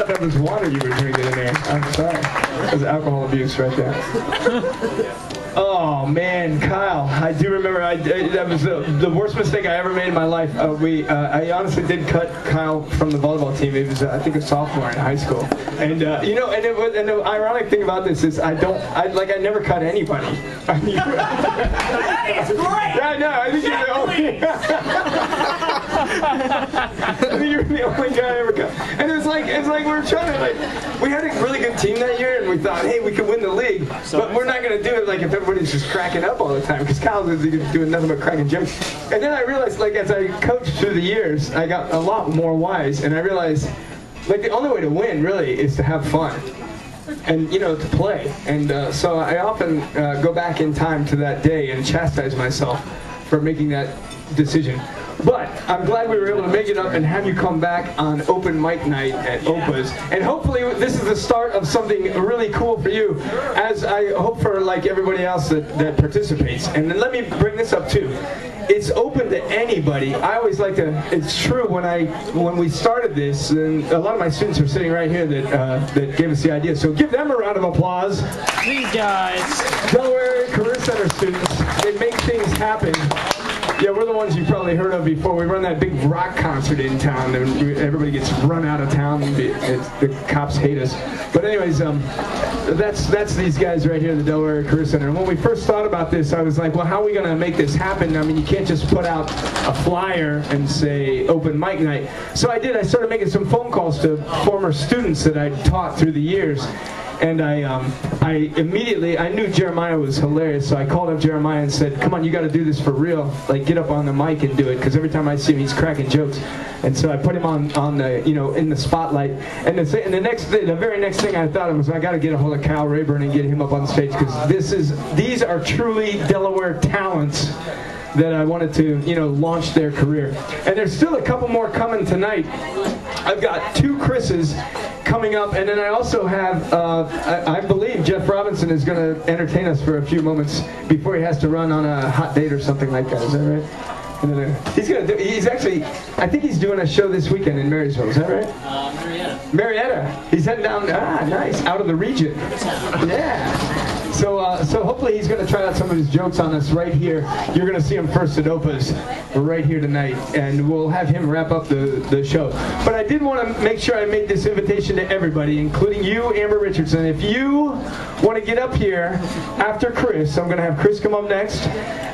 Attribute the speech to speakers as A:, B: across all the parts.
A: That was water you were drinking in there. I'm sorry. That was alcohol abuse right there. Oh man, Kyle, I do remember that was the worst mistake I ever made in my life. I honestly did cut Kyle from the volleyball team. It was I think a sophomore in high school, and you know, and the ironic thing about this is I never cut anybody. That is great. Yeah, I know. I think you're the only. I think you're the only guy I ever cut. And it's like we were trying to we had a really good team that year, and we thought, hey, we could win the league, but we're not gonna do it like if everybody's just cracking up all the time, because Kyle's doing nothing but cracking jokes. And then I realized, like, as I coached through the years, I got a lot more wise, and I realized, like, the only way to win really is to have fun. And, you know, to play. And so I often go back in time to that day and chastise myself for making that decision. But I'm glad we were able to make it up and have you come back on open mic night at Opa's. And hopefully this is the start of something really cool for you, as I hope for, like, everybody else that participates. And then let me bring this up too. It's open to anybody. I always like to, it's true, when we started this, and a lot of my students are sitting right here that gave us the idea. So give them a round of applause.
B: These guys.
A: Delaware Career Center students, they make things happen. Yeah, we're the ones you probably heard of before. We run that big rock concert in town, and everybody gets run out of town. The cops hate us. But anyways, that's these guys right here, the Delaware Career Center. And when we first thought about this, I was like, well, how are we going to make this happen? I mean, you can't just put out a flyer and say open mic night. So I started making some phone calls to former students that I'd taught through the years. And I immediately, I knew Jeremiah was hilarious, so I called up Jeremiah and said, come on, you got to do this for real. Like, get up on the mic and do it, because every time I see him, he's cracking jokes. And so I put him on the, you know, in the spotlight. And the very next thing I thought of was, I got to get a hold of Kyle Rayburn and get him up on the stage, because these are truly Delaware talents that I wanted to, you know, launch their career. And there's still a couple more coming tonight. I've got 2 Chris's coming up, and then I also have, I believe Jeff Robinson is going to entertain us for a few moments before he has to run on a hot date or something like that. Is that right? And then, he's actually, I think he's doing a show this weekend in Marysville. Is that right?
C: Marietta.
A: Marietta. He's heading down, nice, out of the region. Yeah. So hopefully he's going to try out some of his jokes on us right here. You're going to see him first at Opa's. We're right here tonight, and we'll have him wrap up the show. But I did want to make sure I made this invitation to everybody, including you, Amber Richardson. If you want to get up here after Chris, I'm going to have Chris come up next.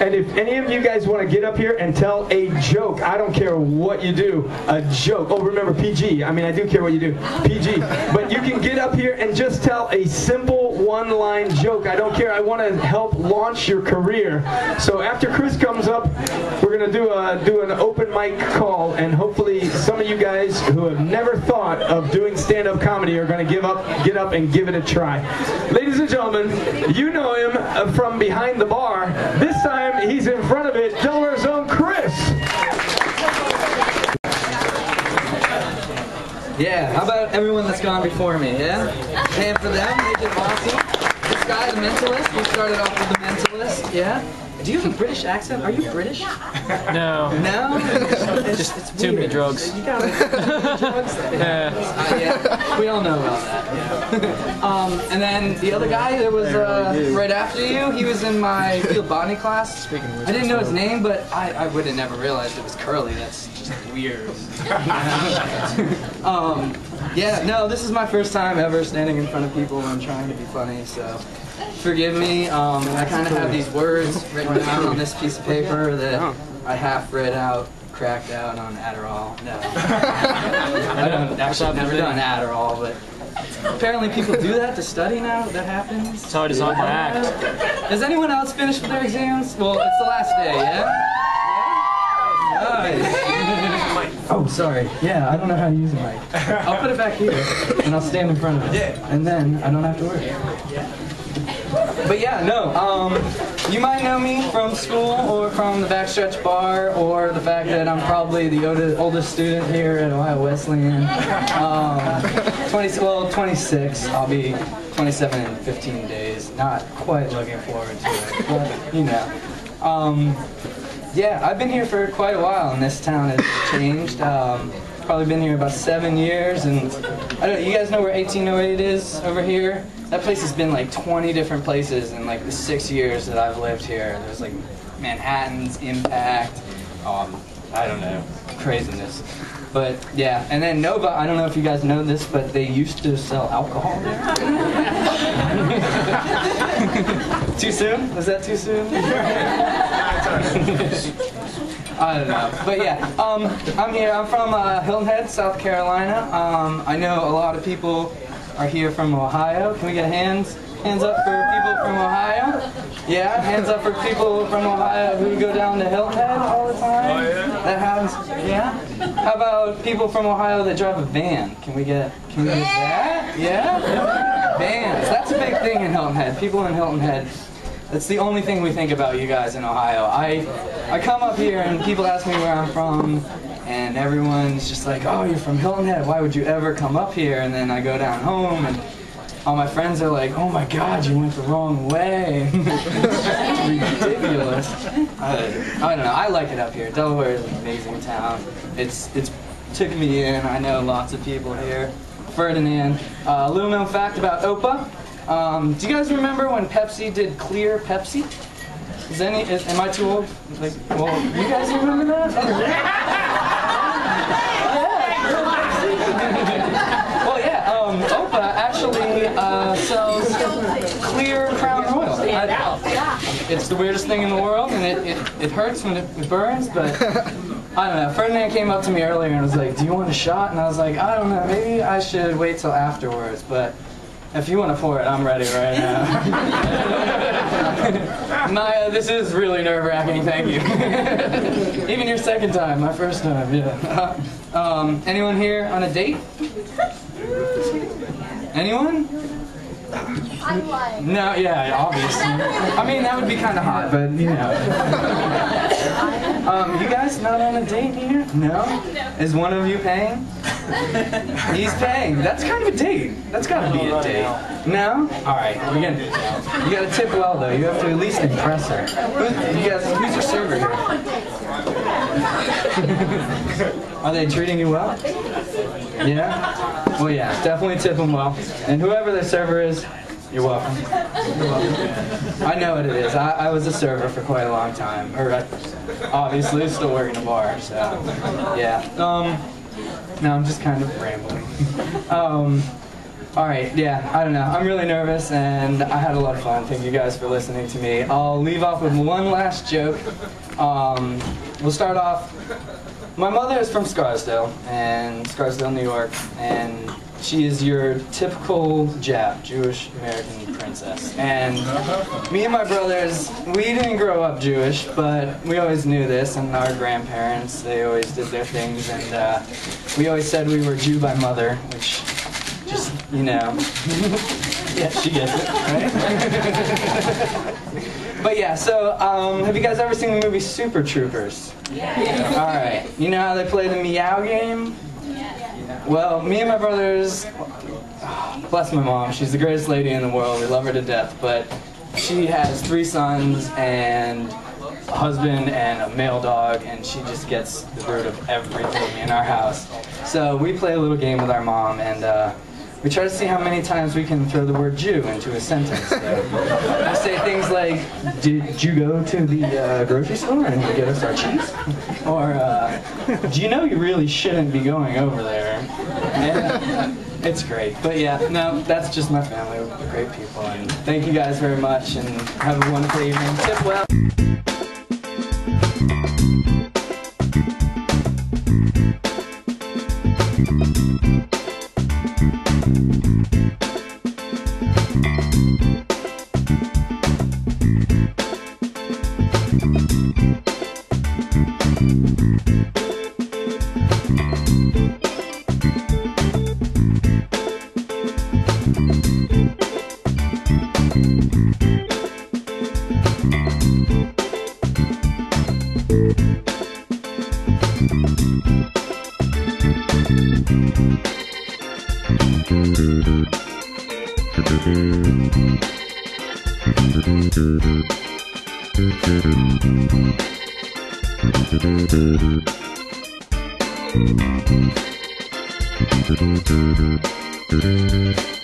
A: And if any of you guys want to get up here and tell a joke, I don't care what you do, a joke. Oh, remember, PG. I mean, I do care what you do, PG. But you can get up here and just tell a simple one-line joke. I don't care. I want to help launch your career. So after Chris comes up, we're going to do an open mic call, and hopefully some of you guys who have never thought of doing stand-up comedy are going to get up and give it a try. Ladies and gentlemen, you know him from behind the bar. This time he's in front of it, Delaware's own Chris.
D: Yeah, how about everyone that's gone before me, yeah? Hand for them, they did awesome. This guy, the mentalist, we started off with the mentalist, yeah? Do you have a British accent? Are you British?
B: No.
D: No?
B: Just too many drugs.
D: You got drugs? Yeah. We all know about that. Yeah. And then the other guy that was right after you, he was in my field botany class. I didn't know his name, but I would have never realized it was Curly. That's just weird. Yeah, no, this is my first time ever standing in front of people and trying to be funny, so forgive me. I kind of have these words written down on this piece of paper that I half read out, cracked out on Adderall. No. I don't actually, I've never done Adderall, but apparently people do that to study now. That happens.
B: It's how I designed my act.
D: Has anyone else finished with their exams? Well, it's the last day, yeah? Nice. Oh, sorry. Yeah, I don't know how to use a mic. I'll put it back here, and I'll stand in front of it. And then I don't have to worry. But yeah, no, you might know me from school or from the Backstretch Bar or the fact that I'm probably the oldest student here at Ohio Wesleyan. 26, I'll be 27 in 15 days. Not quite looking forward to it, but you know. Yeah, I've been here for quite a while and this town has changed. Probably been here about 7 years, and I don't. You guys know where 1808 is over here? That place has been like 20 different places in like the 6 years that I've lived here. There's like Manhattan's, Impact, I don't know, craziness. But yeah, and then Nova, I don't know if you guys know this, but they used to sell alcohol there. Too soon? Was that too soon? I don't know, but yeah, I'm here. I'm from Hilton Head, South Carolina. I know a lot of people are here from Ohio. Can we get hands up for people from Ohio? Yeah, hands up for people from Ohio who go down to Hilton Head all the time. Oh yeah. That happens. Yeah. How about people from Ohio that drive a van? Can we get that? Yeah. Vans. That's a big thing in Hilton Head. People in Hilton Head. That's the only thing we think about you guys in Ohio. I come up here and people ask me where I'm from, and everyone's just like, oh, you're from Hilton Head, why would you ever come up here? And then I go down home and all my friends are like, oh my God, you went the wrong way. It's ridiculous. I don't know, I like it up here. Delaware is an amazing town. It's took me in, I know lots of people here. Ferdinand. A little known fact about OPA. Do you guys remember when Pepsi did Clear Pepsi? Am I too old? Like, well, you guys remember that? Well, yeah, OPA actually sells Clear Crown Royal. It's the weirdest thing in the world, and it hurts when it burns, but I don't know. Ferdinand came up to me earlier and was like, do you want a shot? And I was like, I don't know, maybe I should wait till afterwards, but if you want to pour it, I'm ready right now. Naya, this is really nerve-wracking, thank you. Even your second time, my first time, yeah. Anyone here on a date? Anyone? No, yeah, obviously. I mean, that would be kind of hot, but you know. You guys not on a date here? No? Is one of you paying? He's paying. That's kind of a date. That's got to be a date. No? All right. You got to tip well though. You have to at least impress her. Who's your server here? Are they treating you well? Yeah. Well, yeah. Definitely tip them well. And whoever the server is, you're welcome. You're welcome. I know what it is. I was a server for quite a long time. Or obviously still working a bar. So yeah. No, I'm just kind of rambling. Alright, yeah, I don't know. I'm really nervous and I had a lot of fun. Thank you guys for listening to me. I'll leave off with one last joke. We'll start off. My mother is from Scarsdale, New York, and she is your typical Jap, Jewish American princess. And me and my brothers, we didn't grow up Jewish, but we always knew this, and our grandparents, they always did their things, and we always said we were Jew by mother, which just, you know, yeah, she gets it, right? But yeah, so have you guys ever seen the movie Super Troopers? Yeah. All right. You know how they play the meow game? Yeah. Well, me and my brothers, bless my mom, she's the greatest lady in the world. We love her to death, but she has 3 sons and a husband and a male dog, and she just gets the root of everything in our house. So we play a little game with our mom, and we try to see how many times we can throw the word Jew into a sentence. So we say things like, did you go to the grocery store and get us our cheese? Or, do you know you really shouldn't be going over there? And it's great. But yeah, no, that's just my family. We're great people. And thank you guys very much, and have a wonderful evening. Tip well.
C: Thank you.